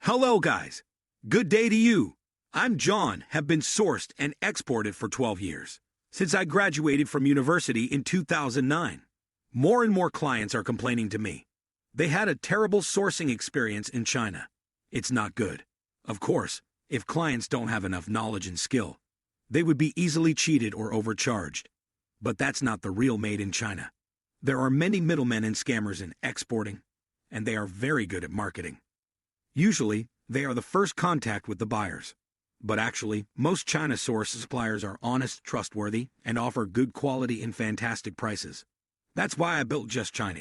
Hello guys. Good day to you. I'm John, have been sourced and exported for 12 years. Since I graduated from university in 2009. More and more clients are complaining to me. They had a terrible sourcing experience in China. It's not good. Of course, if clients don't have enough knowledge and skill, they would be easily cheated or overcharged. But that's not the real made in China. There are many middlemen and scammers in exporting, and they are very good at marketing. Usually, they are the first contact with the buyers. But actually, most China-sourced suppliers are honest, trustworthy, and offer good quality and fantastic prices. That's why I built Just China.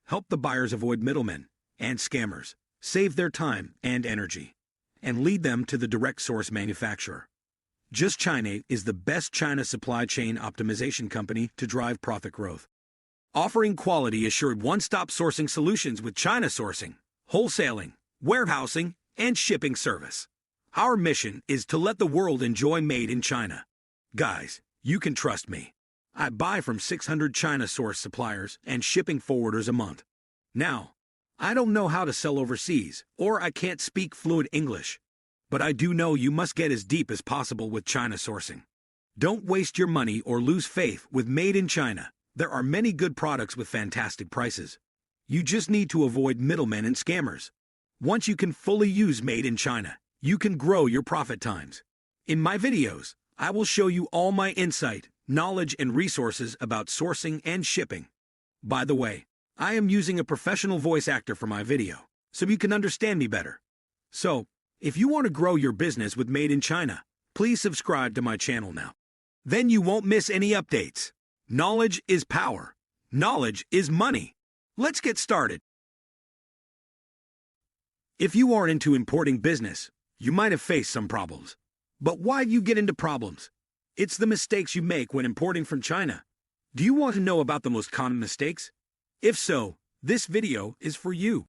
Help the buyers avoid middlemen and scammers, save their time and energy, and lead them to the direct source manufacturer. Just China is the best China supply chain optimization company to drive profit growth. Offering quality assured one-stop sourcing solutions with China sourcing, wholesaling, warehousing, and shipping service. Our mission is to let the world enjoy made in China. Guys, you can trust me. I buy from 600 China-sourced suppliers and shipping forwarders a month. Now, I don't know how to sell overseas, or I can't speak fluent English. But I do know you must get as deep as possible with China sourcing. Don't waste your money or lose faith with Made in China. There are many good products with fantastic prices. You just need to avoid middlemen and scammers. Once you can fully use Made in China, you can grow your profit times. In my videos, I will show you all my insight, knowledge, and resources about sourcing and shipping. By the way, I am using a professional voice actor for my video, so you can understand me better. So, if you want to grow your business with Made in China, please subscribe to my channel now. Then you won't miss any updates. Knowledge is power. Knowledge is money. Let's get started. If you are into importing business, you might have faced some problems. But why do you get into problems? It's the mistakes you make when importing from China. Do you want to know about the most common mistakes? If so, this video is for you.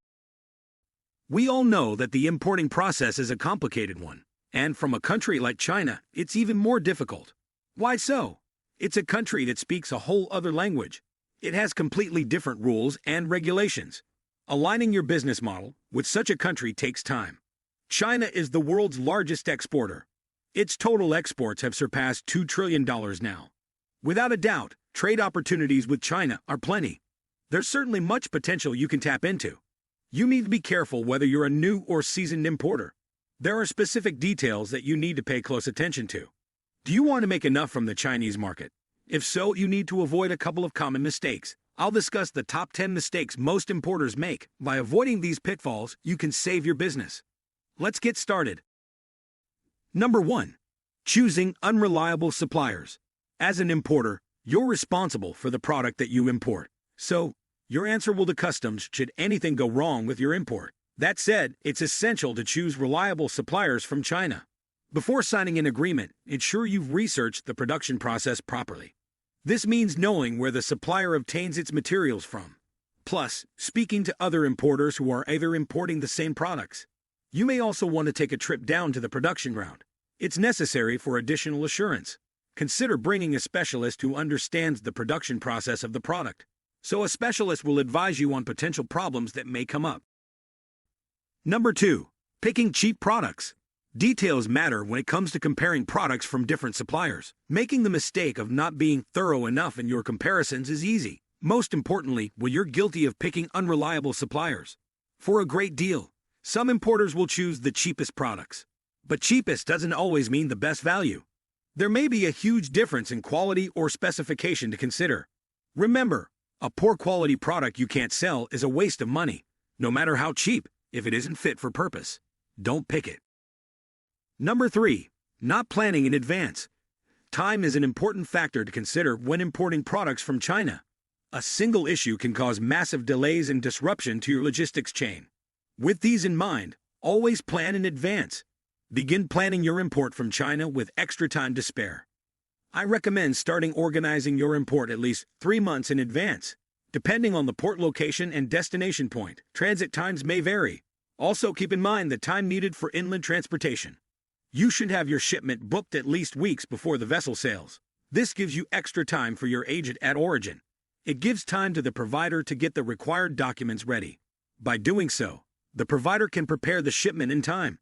We all know that the importing process is a complicated one, and from a country like China, it's even more difficult. Why so? It's a country that speaks a whole other language. It has completely different rules and regulations. Aligning your business model with such a country takes time. China is the world's largest exporter. Its total exports have surpassed $2 trillion now. Without a doubt, trade opportunities with China are plenty. There's certainly much potential you can tap into. You need to be careful whether you're a new or seasoned importer. There are specific details that you need to pay close attention to. Do you want to make enough from the Chinese market? If so, you need to avoid a couple of common mistakes. I'll discuss the top 10 mistakes most importers make. By avoiding these pitfalls, you can save your business. Let's get started. Number 1. Choosing unreliable suppliers. As an importer, you're responsible for the product that you import. So, you're answerable to customs should anything go wrong with your import. That said, it's essential to choose reliable suppliers from China. Before signing an agreement, ensure you've researched the production process properly. This means knowing where the supplier obtains its materials from. Plus, speaking to other importers who are either importing the same products. You may also want to take a trip down to the production ground. It's necessary for additional assurance. Consider bringing a specialist who understands the production process of the product. So a specialist will advise you on potential problems that may come up. Number 2. Picking cheap products. Details matter when it comes to comparing products from different suppliers. Making the mistake of not being thorough enough in your comparisons is easy. Most importantly, when you're guilty of picking unreliable suppliers. For a great deal, some importers will choose the cheapest products. But cheapest doesn't always mean the best value. There may be a huge difference in quality or specification to consider. Remember, a poor quality product you can't sell is a waste of money, no matter how cheap, if it isn't fit for purpose. Don't pick it. Number 3. Not planning in advance. Time is an important factor to consider when importing products from China. A single issue can cause massive delays and disruption to your logistics chain. With these in mind, always plan in advance. Begin planning your import from China with extra time to spare. I recommend starting organizing your import at least 3 months in advance. Depending on the port location and destination point, transit times may vary. Also keep in mind the time needed for inland transportation. You should have your shipment booked at least weeks before the vessel sails. This gives you extra time for your agent at origin. It gives time to the provider to get the required documents ready. By doing so, The provider can prepare the shipment in time.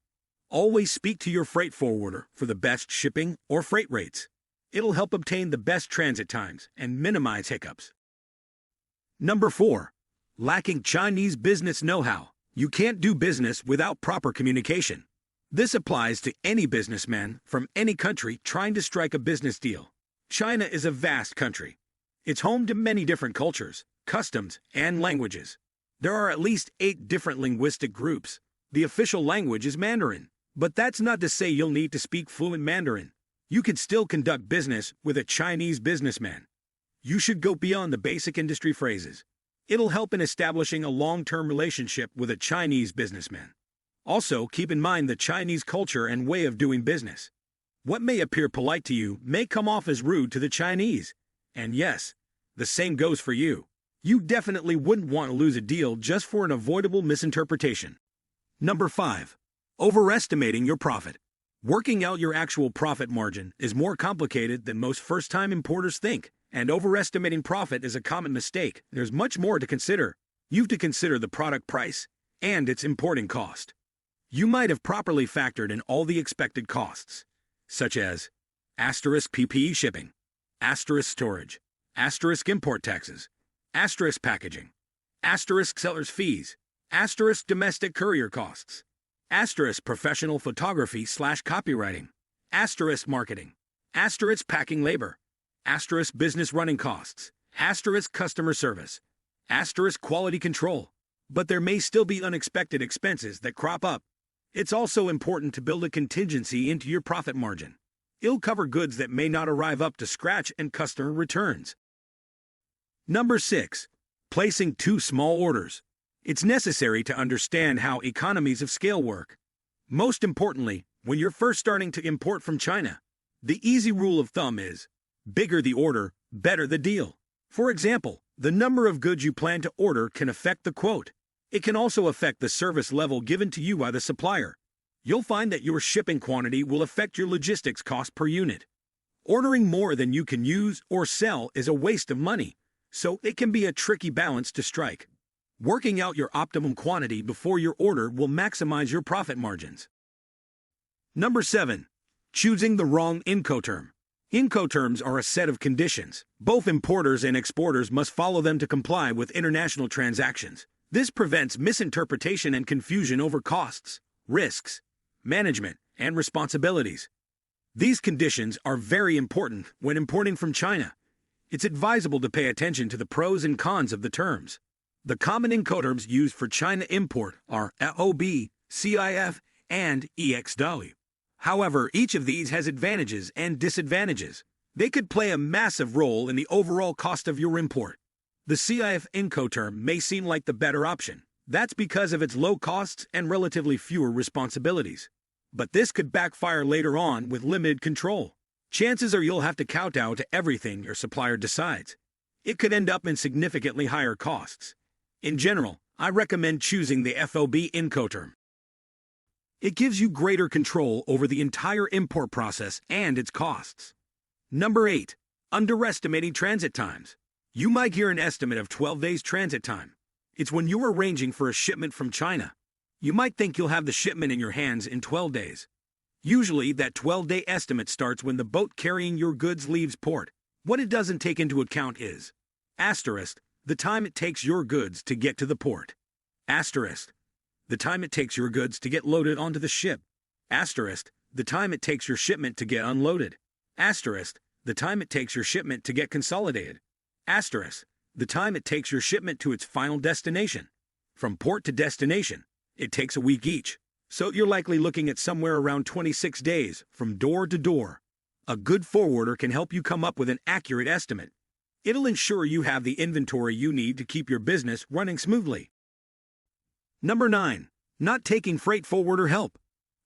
Always speak to your freight forwarder for the best shipping or freight rates. It'll help obtain the best transit times and minimize hiccups. Number 4. Lacking Chinese business know-how. You can't do business without proper communication. This applies to any businessman from any country trying to strike a business deal. China is a vast country. It's home to many different cultures, customs, and languages. There are at least 8 different linguistic groups. The official language is Mandarin, but that's not to say you'll need to speak fluent Mandarin. You can still conduct business with a Chinese businessman. You should go beyond the basic industry phrases. It'll help in establishing a long-term relationship with a Chinese businessman. Also, keep in mind the Chinese culture and way of doing business. What may appear polite to you may come off as rude to the Chinese. And yes, the same goes for you. You definitely wouldn't want to lose a deal just for an avoidable misinterpretation. Number 5. Overestimating your profit. Working out your actual profit margin is more complicated than most first-time importers think, and overestimating profit is a common mistake. There's much more to consider. You have to consider the product price and its importing cost. You might have properly factored in all the expected costs, such as *PPE shipping, *storage, *import taxes, *packaging, *seller's fees, *domestic courier costs, *professional photography / copywriting, *marketing, *packing labor, *business running costs, *customer service, *quality control. But there may still be unexpected expenses that crop up. It's also important to build a contingency into your profit margin. It'll cover goods that may not arrive up to scratch and customer returns. Number 6. Placing too small orders. It's necessary to understand how economies of scale work. Most importantly, when you're first starting to import from China, the easy rule of thumb is, bigger the order, better the deal. For example, the number of goods you plan to order can affect the quote. It can also affect the service level given to you by the supplier. You'll find that your shipping quantity will affect your logistics cost per unit. Ordering more than you can use or sell is a waste of money, so it can be a tricky balance to strike. Working out your optimum quantity before your order will maximize your profit margins. Number 7. Choosing the wrong Incoterm. Incoterms are a set of conditions. Both importers and exporters must follow them to comply with international transactions. This prevents misinterpretation and confusion over costs, risks, management, and responsibilities. These conditions are very important when importing from China. It's advisable to pay attention to the pros and cons of the terms. The common Incoterms used for China import are AOB, CIF, and EXW. However, each of these has advantages and disadvantages. They could play a massive role in the overall cost of your import. The CIF Incoterm may seem like the better option. That's because of its low costs and relatively fewer responsibilities. But this could backfire later on with limited control. Chances are you'll have to kowtow to everything your supplier decides. It could end up in significantly higher costs. In general, I recommend choosing the FOB Incoterm. It gives you greater control over the entire import process and its costs. Number 8. Underestimating transit times. You might hear an estimate of 12 days transit time. It's when you're arranging for a shipment from China. You might think you'll have the shipment in your hands in 12 days. Usually, that 12-day estimate starts when the boat carrying your goods leaves port. What it doesn't take into account is the time it takes your goods to get to the port. The time it takes your goods to get loaded onto the ship. The time it takes your shipment to get unloaded. The time it takes your shipment to get consolidated. The time it takes your shipment to its final destination. From port to destination, it takes a week each. So you're likely looking at somewhere around 26 days from door to door. A good forwarder can help you come up with an accurate estimate. It'll ensure you have the inventory you need to keep your business running smoothly. Number 9. Not taking freight forwarder help.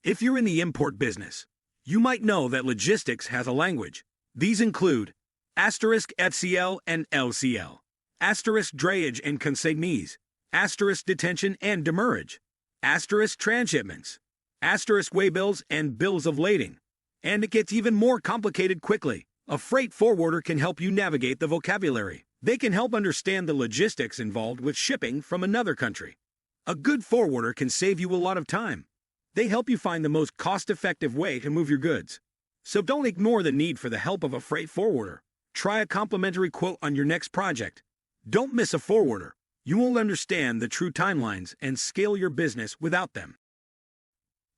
If you're in the import business, you might know that logistics has a language. These include *FCL and LCL, *drayage and consignees, *detention and demurrage, *transshipments, waybills and bills of lading. And it gets even more complicated quickly. A freight forwarder can help you navigate the vocabulary. They can help understand the logistics involved with shipping from another country. A good forwarder can save you a lot of time. They help you find the most cost-effective way to move your goods. So don't ignore the need for the help of a freight forwarder. Try a complimentary quote on your next project. Don't miss a forwarder. You won't understand the true timelines and scale your business without them.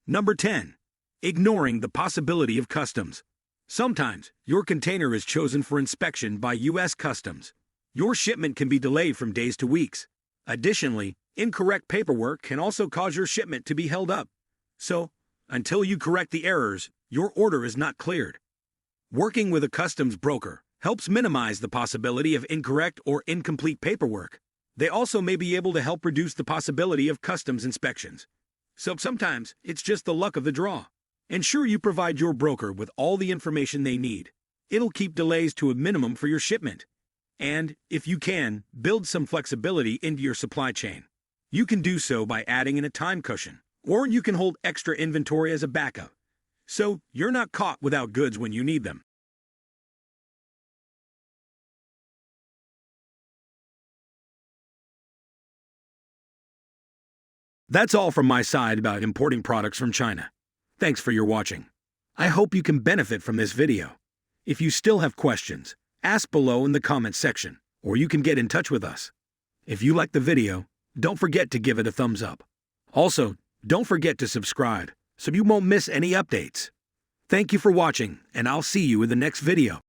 Number 10. Ignoring the possibility of customs. Sometimes, your container is chosen for inspection by U.S. Customs. Your shipment can be delayed from days to weeks. Additionally, incorrect paperwork can also cause your shipment to be held up. So, until you correct the errors, your order is not cleared. Working with a customs broker helps minimize the possibility of incorrect or incomplete paperwork. They also may be able to help reduce the possibility of customs inspections. So sometimes, it's just the luck of the draw. Ensure you provide your broker with all the information they need. It'll keep delays to a minimum for your shipment. And, if you can, build some flexibility into your supply chain. You can do so by adding in a time cushion, or you can hold extra inventory as a backup. So, you're not caught without goods when you need them. That's all from my side about importing products from China. Thanks for your watching. I hope you can benefit from this video. If you still have questions, ask below in the comments section, or you can get in touch with us. If you like the video, don't forget to give it a thumbs up. Also, don't forget to subscribe so you won't miss any updates. Thank you for watching, and I'll see you in the next video.